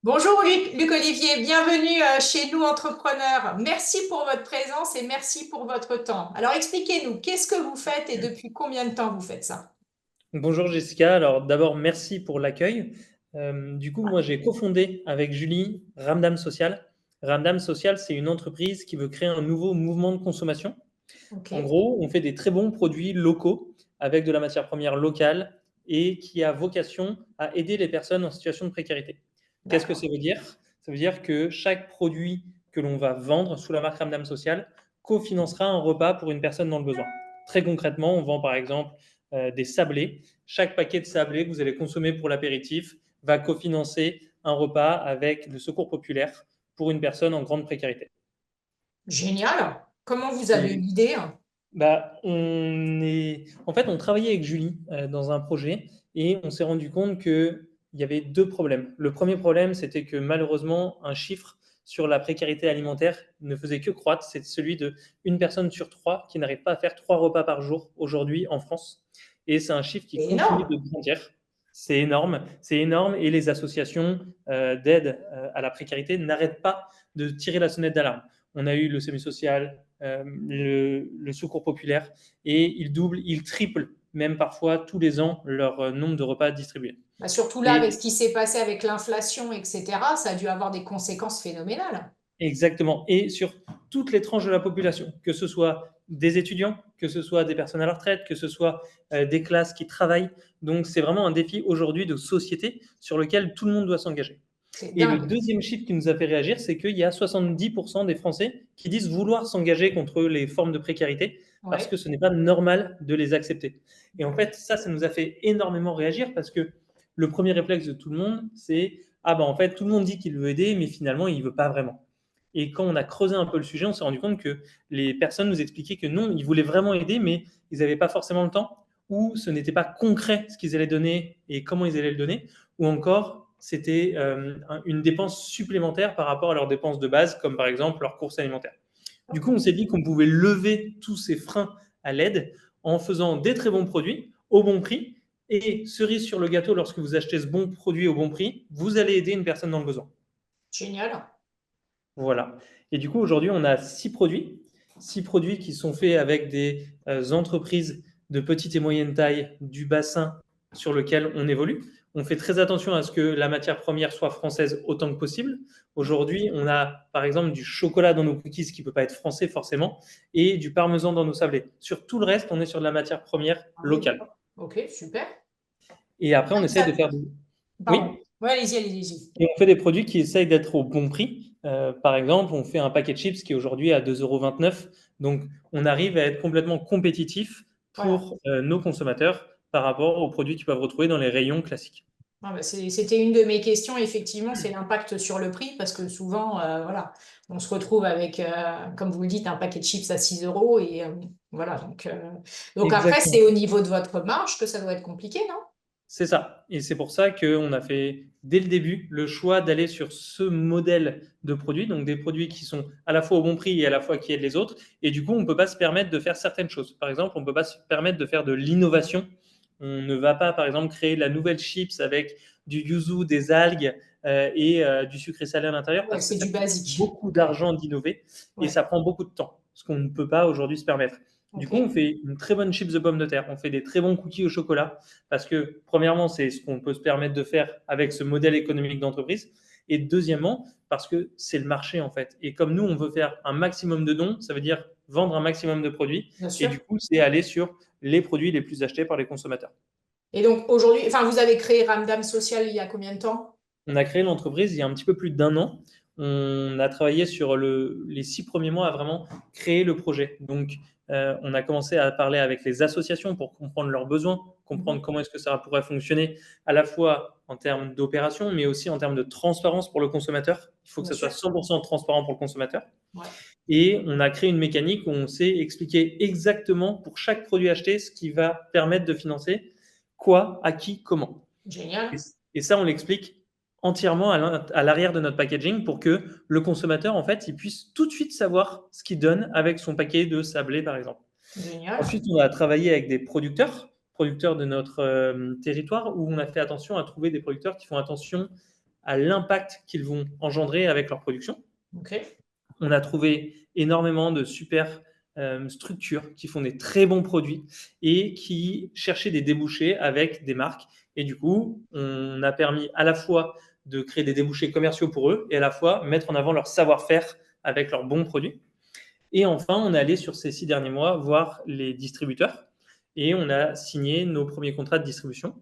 Bonjour Luc Olivier, bienvenue chez nous entrepreneurs. Merci pour votre présence et merci pour votre temps. Alors expliquez-nous, qu'est-ce que vous faites et depuis combien de temps vous faites ça? Bonjour Jessica, alors d'abord merci pour l'accueil. Moi j'ai cofondé avec Julie Ramdam Social. Ramdam Social, c'est une entreprise qui veut créer un nouveau mouvement de consommation. Ok. En gros, on fait des très bons produits locaux avec de la matière première locale et qui a vocation à aider les personnes en situation de précarité. Qu'est-ce que D'accord. ça veut dire? Ça veut dire que chaque produit que l'on va vendre sous la marque Ramdam Social cofinancera un repas pour une personne dans le besoin. Très concrètement, on vend par exemple des sablés. Chaque paquet de sablés que vous allez consommer pour l'apéritif va cofinancer un repas avec le secours populaire pour une personne en grande précarité. Génial. Comment vous avez eu Et l'idée? on travaillait avec Julie dans un projet et on s'est rendu compte qu'il y avait deux problèmes. Le premier problème, c'était que malheureusement, un chiffre sur la précarité alimentaire ne faisait que croître. C'est celui de une personne sur trois qui n'arrive pas à faire 3 repas par jour aujourd'hui en France. Et c'est un chiffre qui C'est continue de énorme. grandir. C'est énorme et les associations d'aide à la précarité n'arrêtent pas de tirer la sonnette d'alarme. On a eu le semi-social, le secours populaire, et ils doublent, ils triplent même parfois tous les ans leur nombre de repas distribués. Bah, surtout là, avec ce Et qui s'est passé avec l'inflation, etc., ça a dû avoir des conséquences phénoménales. exactement, et sur toutes les tranches de la population, que ce soit des étudiants, que ce soit des personnes à la retraite, que ce soit des classes qui travaillent. Donc c'est vraiment un défi aujourd'hui de société sur lequel tout le monde doit s'engager. C'est Et le dingue. deuxième chiffre qui nous a fait réagir, c'est qu'il y a 70% des Français qui disent vouloir s'engager contre les formes de précarité parce Ouais. que ce n'est pas normal de les accepter. Et en Ouais. fait, ça nous a fait énormément réagir parce que le premier réflexe de tout le monde, c'est ah ben en fait, tout le monde dit qu'il veut aider, mais finalement, il ne veut pas vraiment. Et quand on a creusé un peu le sujet, on s'est rendu compte que les personnes nous expliquaient que non, ils voulaient vraiment aider, mais ils n'avaient pas forcément le temps, ou ce n'était pas concret ce qu'ils allaient donner et comment ils allaient le donner, ou encore c'était une dépense supplémentaire par rapport à leurs dépenses de base, comme par exemple leurs courses alimentaires. Du coup, on s'est dit qu'on pouvait lever tous ces freins à l'aide en faisant des très bons produits au bon prix. Et cerise sur le gâteau, lorsque vous achetez ce bon produit au bon prix, vous allez aider une personne dans le besoin. Génial. Voilà. Et du coup, aujourd'hui, on a 6 produits qui sont faits avec des entreprises de petite et moyenne taille du bassin sur lequel on évolue. On fait très attention à ce que la matière première soit française autant que possible. Aujourd'hui, on a par exemple du chocolat dans nos cookies qui ne peut pas être français forcément et du parmesan dans nos sablés. Sur tout le reste, on est sur de la matière première Ah oui, locale. d'accord. Ok, super. Et après, on essaie de faire Pardon. Oui. Ouais, allez-y, allez-y. Et on fait des produits qui essayent d'être au bon prix. Par exemple, on fait un paquet de chips qui est aujourd'hui à 2,29 €. Donc, on arrive à être complètement compétitif Voilà. pour nos consommateurs par rapport aux produits qu'ils peuvent retrouver dans les rayons classiques. Ah bah, c'était une de mes questions, effectivement, c'est l'impact sur le prix, parce que souvent, voilà, on se retrouve avec, comme vous le dites, un paquet de chips à 6 euros, et voilà, donc après, c'est Exactement. au niveau de votre marge que ça doit être compliqué, non? C'est ça. Et c'est pour ça qu'on a fait, dès le début, le choix d'aller sur ce modèle de produits, donc des produits qui sont à la fois au bon prix et à la fois qui aident les autres. Et du coup, on ne peut pas se permettre de faire certaines choses. Par exemple, on ne peut pas se permettre de faire de l'innovation. On ne va pas, par exemple, créer la nouvelle chips avec du yuzu, des algues et du sucré salé à l'intérieur Ouais, parce que c'est ça du coûte basique. beaucoup Ok. d'argent d'innover et Ouais. ça prend beaucoup de temps, ce qu'on ne peut pas aujourd'hui se permettre. Du Ok. coup, on fait une très bonne chips de pommes de terre, on fait des très bons cookies au chocolat, parce que, premièrement, c'est ce qu'on peut se permettre de faire avec ce modèle économique d'entreprise. Et deuxièmement, parce que c'est le marché, en fait. Et comme nous, on veut faire un maximum de dons, ça veut dire vendre un maximum de produits. Bien Et sûr. du coup, c'est aller sur les produits les plus achetés par les consommateurs. Et donc, aujourd'hui, enfin, vous avez créé Ramdam Social il y a combien de temps? On a créé l'entreprise il y a un petit peu plus d'1 an. On a travaillé sur les 6 premiers mois à vraiment créer le projet. Donc, on a commencé à parler avec les associations pour comprendre leurs besoins, comprendre Mhm. comment est-ce que ça pourrait fonctionner, à la fois en termes d'opération, mais aussi en termes de transparence pour le consommateur. Il faut que Bien ça soit sûr. 100% transparent pour le consommateur. Ouais. Et on a créé une mécanique où on sait expliquer exactement pour chaque produit acheté ce qui va permettre de financer quoi, à qui, comment. Et, Génial. et ça, on l'explique entièrement à l'arrière de notre packaging pour que le consommateur, en fait, il puisse tout de suite savoir ce qu'il donne avec son paquet de sablé, par exemple. Génial. Ensuite, on a travaillé avec des producteurs de notre territoire, où on a fait attention à trouver des producteurs qui font attention à l'impact qu'ils vont engendrer avec leur production. Ok. On a trouvé énormément de super structures qui font des très bons produits et qui cherchaient des débouchés avec des marques. Et du coup, on a permis à la fois de créer des débouchés commerciaux pour eux et à la fois mettre en avant leur savoir-faire avec leurs bons produits. Et enfin, on est allé sur ces 6 derniers mois voir les distributeurs et on a signé nos premiers contrats de distribution.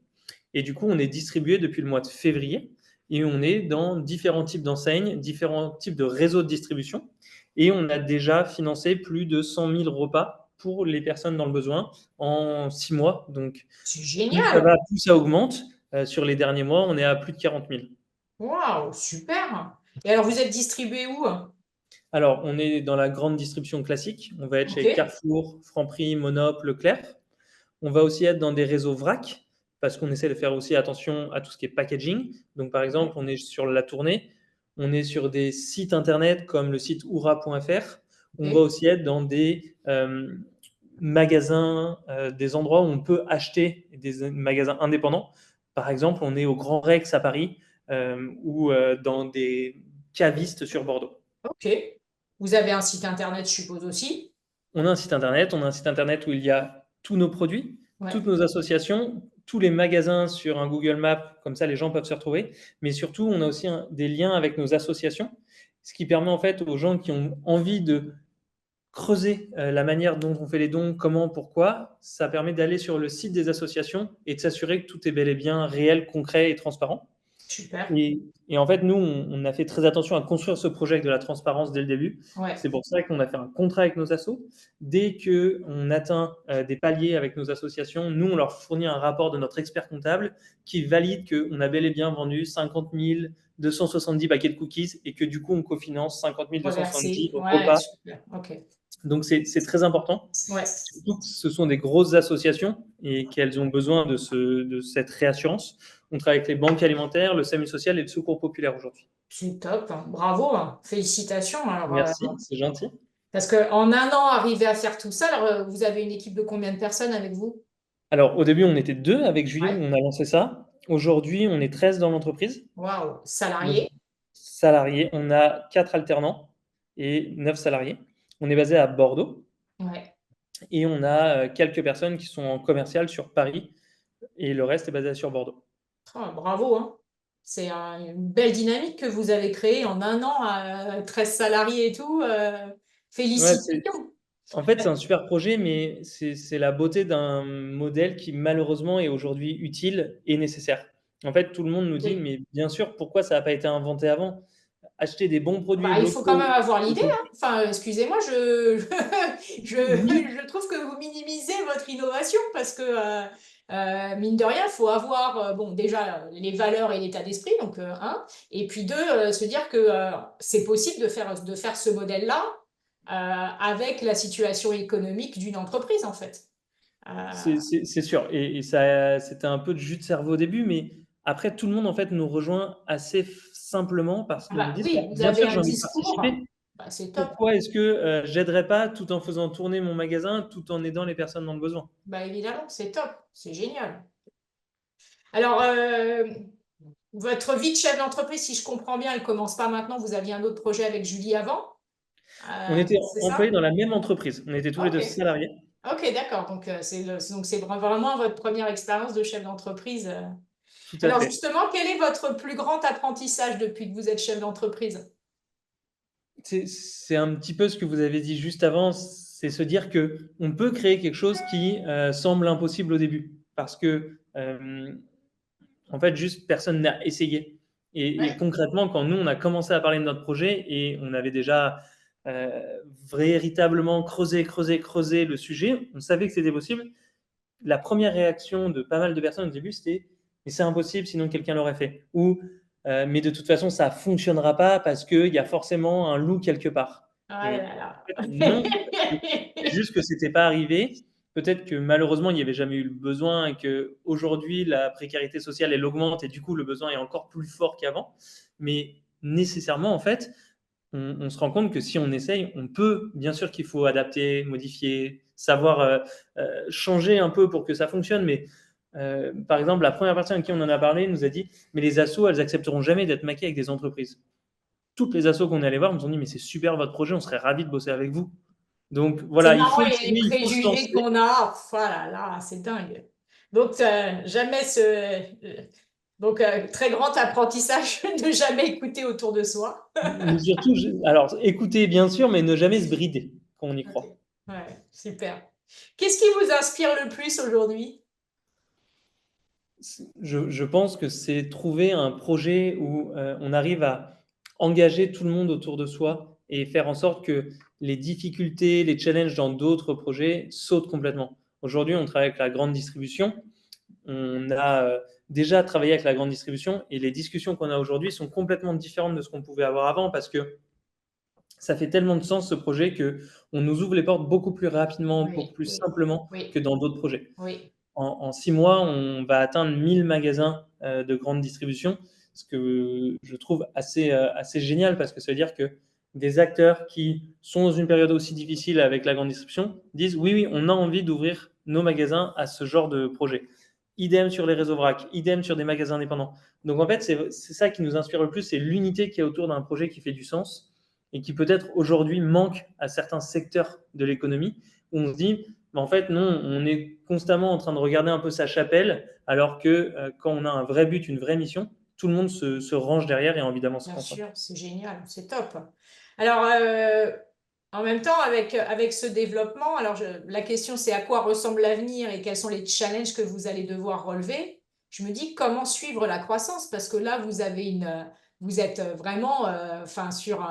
Et du coup, on est distribué depuis le mois de février et on est dans différents types d'enseignes, différents types de réseaux de distribution. Et on a déjà financé plus de 100 000 repas pour les personnes dans le besoin en 6 mois. Donc, C'est plus ça génial. va, plus ça augmente. Sur les derniers mois, on est à plus de 40 000. Waouh, super. Et alors, vous êtes distribué où? Alors, on est dans la grande distribution classique. On va être Ok. chez Carrefour, Franprix, Monop, Leclerc. On va aussi être dans des réseaux vrac parce qu'on essaie de faire aussi attention à tout ce qui est packaging. Donc, par exemple, on est sur la tournée, on est sur des sites internet comme le site oura.fr. On va Ok. aussi être dans des magasins, des endroits où on peut acheter des magasins indépendants. Par exemple, on est au Grand Rex à Paris ou dans des cavistes sur Bordeaux. Ok. Vous avez un site internet, je suppose aussi. On a un site internet, où il y a tous nos produits, toutes Ouais. nos associations, tous les magasins sur un Google Maps, comme ça les gens peuvent se retrouver. Mais surtout, on a aussi des liens avec nos associations, ce qui permet en fait aux gens qui ont envie de creuser la manière dont on fait les dons, comment, pourquoi, ça permet d'aller sur le site des associations et de s'assurer que tout est bel et bien réel, concret et transparent. Super. Et en fait, nous, on a fait très attention à construire ce projet avec de la transparence dès le début. Ouais. C'est pour ça qu'on a fait un contrat avec nos assos. Dès qu'on atteint des paliers avec nos associations, nous, on leur fournit un rapport de notre expert comptable qui valide qu'on a bel et bien vendu 50 270 paquets de cookies et que du coup, on cofinance 50 270 Reversé. Ouais, repas. super. Ok. Donc, c'est très important. Ouais. Surtout que ce sont des grosses associations et qu'elles ont besoin de cette réassurance. On travaille avec les banques alimentaires, le SAMU social et le Secours populaire aujourd'hui. C'est top, hein. Bravo, hein. Félicitations. Alors, Merci, c'est gentil. parce qu'en un an, arriver à faire tout ça, alors vous avez une équipe de combien de personnes avec vous? Alors, au début, on était deux avec Julie où Ouais. on a lancé ça. Aujourd'hui, on est 13 dans l'entreprise. Waouh. Donc, Salariés? salariés, on a 4 alternants et 9 salariés. On est basé à Bordeaux Ouais. et on a quelques personnes qui sont en commercial sur Paris et le reste est basé sur Bordeaux. Ah, bravo, hein. C'est une belle dynamique que vous avez créée en un an à 13 salariés et tout. Ouais, Félicitations. en fait, c'est un super projet, mais c'est la beauté d'un modèle qui malheureusement est aujourd'hui utile et nécessaire. En fait, tout le monde nous dit, Oui. mais bien sûr, pourquoi ça n'a pas été inventé avant? Acheter des bons produits Bah, il faut quand même locaux. avoir l'idée, hein. Enfin, excusez-moi, Oui, je trouve que vous minimisez votre innovation parce que, mine de rien, il faut avoir, bon, déjà, les valeurs et l'état d'esprit, donc, un, et puis deux, se dire que c'est possible de faire ce modèle-là avec la situation économique d'une entreprise, en fait. Euh, c'est sûr. Et ça, c'était un peu de jus de cerveau au début, mais après, tout le monde en fait nous rejoint assez simplement parce qu'ils nous bah, disent, bah, oui, vous bien avez sûr, un j'ai envie de discours, participer. bah, c'est top. Pourquoi est-ce que j'aiderais pas tout en faisant tourner mon magasin, tout en aidant les personnes dans le besoin? Bah, évidemment, c'est top, c'est génial. Alors, votre vie de chef d'entreprise, si je comprends bien, elle commence pas maintenant. Vous aviez un autre projet avec Julie avant, On était c'est employés ça? dans la même entreprise. On était tous les deux Ok, salariés. ok, d'accord. Donc, c'est vraiment votre première expérience de chef d'entreprise. Tout à Alors, fait. justement, quel est votre plus grand apprentissage depuis que vous êtes chef d'entreprise? C'est un petit peu ce que vous avez dit juste avant, c'est se dire que on peut créer quelque chose qui semble impossible au début, parce que en fait, juste personne n'a essayé. Et Ouais, concrètement, quand nous on a commencé à parler de notre projet et on avait déjà véritablement creusé le sujet, on savait que c'était possible. La première réaction de pas mal de personnes au début, c'était mais c'est impossible, sinon quelqu'un l'aurait fait. Ou mais de toute façon, ça ne fonctionnera pas parce qu'il y a forcément un loup quelque part. ah Et là là. en fait, non, c'est juste que c'était pas arrivé. Peut-être que malheureusement, il n'y avait jamais eu le besoin et qu'aujourd'hui, la précarité sociale, elle augmente et du coup, le besoin est encore plus fort qu'avant. Mais nécessairement, en fait, on se rend compte que si on essaye, on peut, bien sûr qu'il faut adapter, modifier, savoir changer un peu pour que ça fonctionne, mais Par exemple, la première personne à qui on en a parlé nous a dit, mais les assos, elles accepteront jamais d'être maquées avec des entreprises. Toutes les assos qu'on est allé voir nous ont dit, mais c'est super votre projet, on serait ravis de bosser avec vous. Donc C'est voilà, il marrant faut les essayer, il faut se préjugés lancer. qu'on a. Voilà, là, c'est dingue. Donc, jamais donc, très grand apprentissage de jamais écouter autour de soi. Mais surtout, alors écoutez bien sûr, mais ne jamais se brider quand on y Ok. croit. Ouais, super. Qu'est-ce qui vous inspire le plus aujourd'hui? Je pense que c'est trouver un projet où on arrive à engager tout le monde autour de soi et faire en sorte que les difficultés, les challenges dans d'autres projets sautent complètement. Aujourd'hui, on travaille avec la grande distribution. On a déjà travaillé avec la grande distribution et les discussions qu'on a aujourd'hui sont complètement différentes de ce qu'on pouvait avoir avant parce que ça fait tellement de sens ce projet que on nous ouvre les portes beaucoup plus rapidement, beaucoup Oui, plus oui, simplement que oui, dans d'autres projets. oui. En 6 mois, on va atteindre 1000 magasins de grande distribution, ce que je trouve assez génial parce que ça veut dire que des acteurs qui sont dans une période aussi difficile avec la grande distribution disent oui, oui, on a envie d'ouvrir nos magasins à ce genre de projet. Idem sur les réseaux vrac, idem sur des magasins indépendants. Donc en fait, c'est ça qui nous inspire le plus, c'est l'unité qui est autour d'un projet qui fait du sens et qui peut-être aujourd'hui manque à certains secteurs de l'économie où on se dit mais en fait, non, on est constamment en train de regarder un peu sa chapelle, alors que quand on a un vrai but, une vraie mission, tout le monde se range derrière et a envie d'avancer Bien ensemble. sûr, c'est génial, c'est top. Alors, en même temps, avec ce développement, alors la question c'est à quoi ressemble l'avenir et quels sont les challenges que vous allez devoir relever. Je me dis comment suivre la croissance parce que là, vous êtes vraiment enfin, sur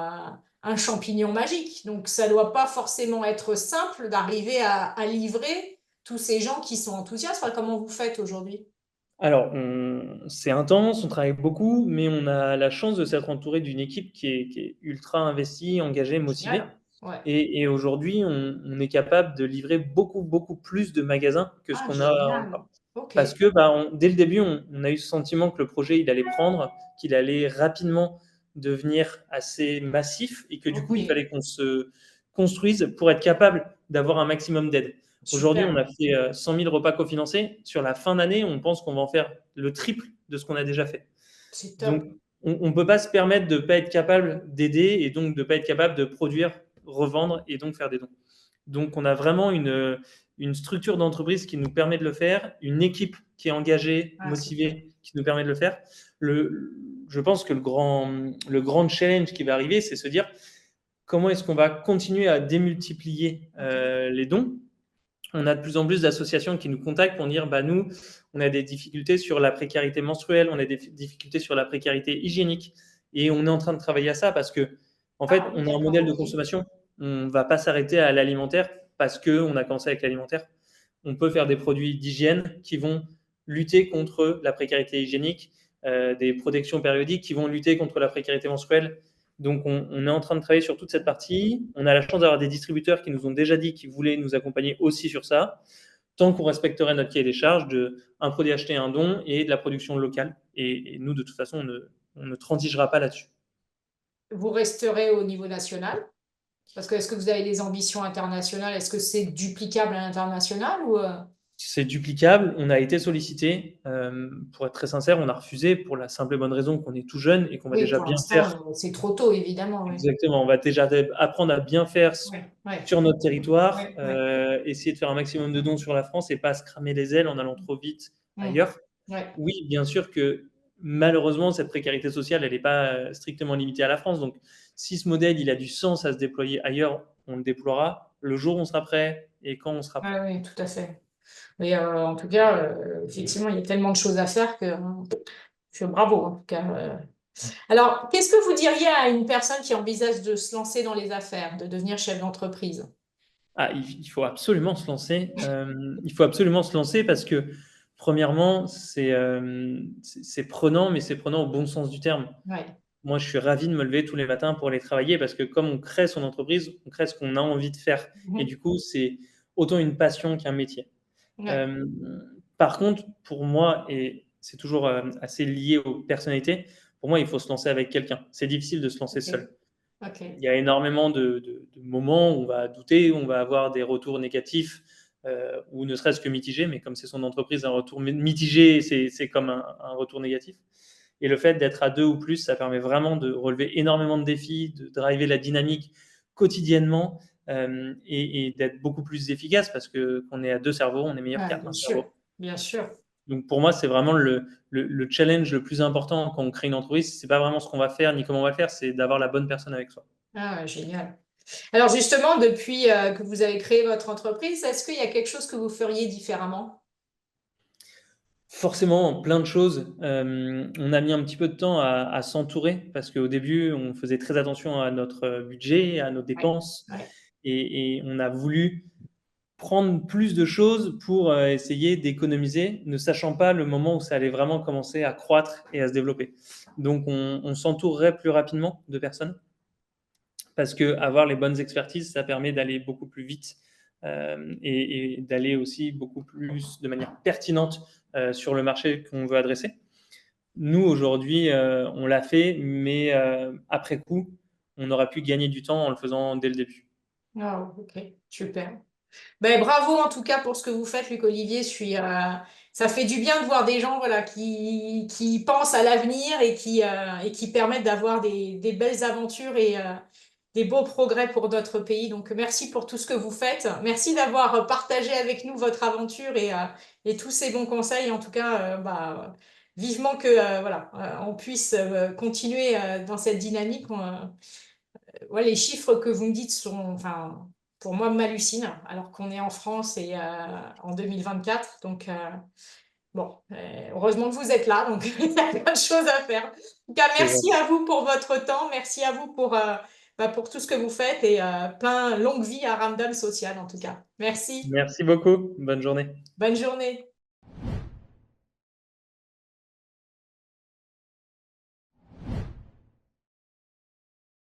un champignon magique. Donc, ça ne doit pas forcément être simple d'arriver à livrer tous ces gens qui sont enthousiastes. Enfin, comment vous faites aujourd'hui? Alors, c'est intense, on travaille beaucoup, mais on a la chance de s'être entouré d'une équipe qui est ultra investie, engagée, motivée. Génial. Ouais. Et aujourd'hui, on est capable de livrer beaucoup, beaucoup plus de magasins que ce Ah, qu'on a génial. encore. Ok. Parce que bah, dès le début, on a eu ce sentiment que le projet, il allait prendre, qu'il allait rapidement devenir assez massif et que du coup, Ok. il fallait qu'on se construise pour être capable d'avoir un maximum d'aide. Aujourd'hui, on Super. a fait 100 000 repas cofinancés. Sur la fin d'année, on pense qu'on va en faire le triple de ce qu'on a déjà fait. C'est top. Donc, on ne peut pas se permettre de ne pas être capable d'aider et donc de ne pas être capable de produire, revendre et donc faire des dons. Donc, on a vraiment une structure d'entreprise qui nous permet de le faire, une équipe qui est engagée, Ah, super. motivée, qui nous permet de le faire. Je pense que le grand challenge qui va arriver, c'est se dire comment est-ce qu'on va continuer à démultiplier Ok. les dons. On a de plus en plus d'associations qui nous contactent pour dire bah, nous, on a des difficultés sur la précarité menstruelle, on a des difficultés sur la précarité hygiénique. Et on est en train de travailler à ça parce que, en fait, Ah oui, on a un d'accord, modèle de ok. consommation. On ne va pas s'arrêter à l'alimentaire parce qu'on a commencé avec l'alimentaire. On peut faire des produits d'hygiène qui vont lutter contre la précarité hygiénique, des protections périodiques qui vont lutter contre la précarité menstruelle. Donc, on est en train de travailler sur toute cette partie. On a la chance d'avoir des distributeurs qui nous ont déjà dit qu'ils voulaient nous accompagner aussi sur ça, tant qu'on respecterait notre cahier des charges de un produit acheté, un don et de la production locale. Et nous, de toute façon, on ne transigera pas là-dessus. Vous resterez au niveau national? Parce que est-ce que vous avez des ambitions internationales? Est-ce que c'est duplicable à l'international ou C'est duplicable. On a été sollicité. Pour être très sincère, on a refusé pour la simple et bonne raison qu'on est tout jeune et qu'on va Oui, déjà pour bien faire. l'instant, c'est trop tôt, évidemment, oui. Exactement. On va déjà apprendre à bien faire Ouais, ouais, sur notre territoire, ouais, ouais. essayer de faire un maximum de dons sur la France et pas se cramer les ailes en allant trop vite Hmm. ailleurs. Ouais. Oui, bien sûr que malheureusement, cette précarité sociale, elle n'est pas strictement limitée à la France. Donc, si ce modèle, il a du sens à se déployer ailleurs, on le déploiera le jour où on sera prêt et quand on sera prêt. Ouais, oui, tout à fait. Mais en tout cas, effectivement, il y a tellement de choses à faire que bravo, en tout cas. Alors, qu'est-ce que vous diriez à une personne qui envisage de se lancer dans les affaires, de devenir chef d'entreprise? Ah, il faut absolument se lancer. Il faut absolument se lancer parce que, premièrement, c'est prenant, mais c'est prenant au bon sens du terme. Ouais. Moi, je suis ravi de me lever tous les matins pour aller travailler parce que comme on crée son entreprise, on crée ce qu'on a envie de faire. Et Mhm. du coup, c'est autant une passion qu'un métier. Ouais. Euh, Par contre, pour moi, et c'est toujours assez lié aux personnalités, pour moi, il faut se lancer avec quelqu'un. C'est difficile de se lancer Ok. seul. Ok. Il y a énormément de moments où on va douter, où on va avoir des retours négatifs ou ne serait-ce que mitigé, mais comme c'est son entreprise, un retour mitigé, c'est comme un retour négatif. Et le fait d'être à deux ou plus, ça permet vraiment de relever énormément de défis, de driver la dynamique quotidiennement et d'être beaucoup plus efficace parce que qu'on est à deux cerveaux, on est meilleur Ouais, qu'à bien un sûr, cerveau. bien sûr. Donc pour moi, c'est vraiment le challenge le plus important quand on crée une entreprise. C'est pas vraiment ce qu'on va faire ni comment on va le faire, c'est d'avoir la bonne personne avec soi. Ah, ouais, génial. Alors justement, depuis que vous avez créé votre entreprise, est-ce qu'il y a quelque chose que vous feriez différemment? Forcément, plein de choses. On a mis un petit peu de temps à s'entourer parce qu'au début, on faisait très attention à notre budget, à nos Ouais, dépenses ouais. et on a voulu prendre plus de choses pour essayer d'économiser, ne sachant pas le moment où ça allait vraiment commencer à croître et à se développer. Donc, on s'entourerait plus rapidement de personnes parce que avoir les bonnes expertises, ça permet d'aller beaucoup plus vite et d'aller aussi beaucoup plus de manière pertinente sur le marché qu'on veut adresser. Nous, aujourd'hui, on l'a fait, mais après coup, on aurait pu gagner du temps en le faisant dès le début. Ah, ok, super. Ben, bravo en tout cas pour ce que vous faites, Luc Olivier. Ça fait du bien de voir des gens voilà, qui pensent à l'avenir et qui permettent d'avoir des belles aventures et des beaux progrès pour notre pays. Donc merci pour tout ce que vous faites. Merci d'avoir partagé avec nous votre aventure et tous ces bons conseils. En tout cas, vivement que voilà, on puisse continuer dans cette dynamique. Ouais, les chiffres que vous me dites sont, enfin, pour moi, m'hallucinent, alors qu'on est en France et en 2024. Donc, bon, heureusement que vous êtes là, donc il y a plein de choses à faire. En tout cas, C'est merci gentil. à vous pour votre temps, merci à vous pour tout ce que vous faites et longue vie à Ramdam Social, en tout cas. Merci, Merci beaucoup. Bonne journée. bonne journée.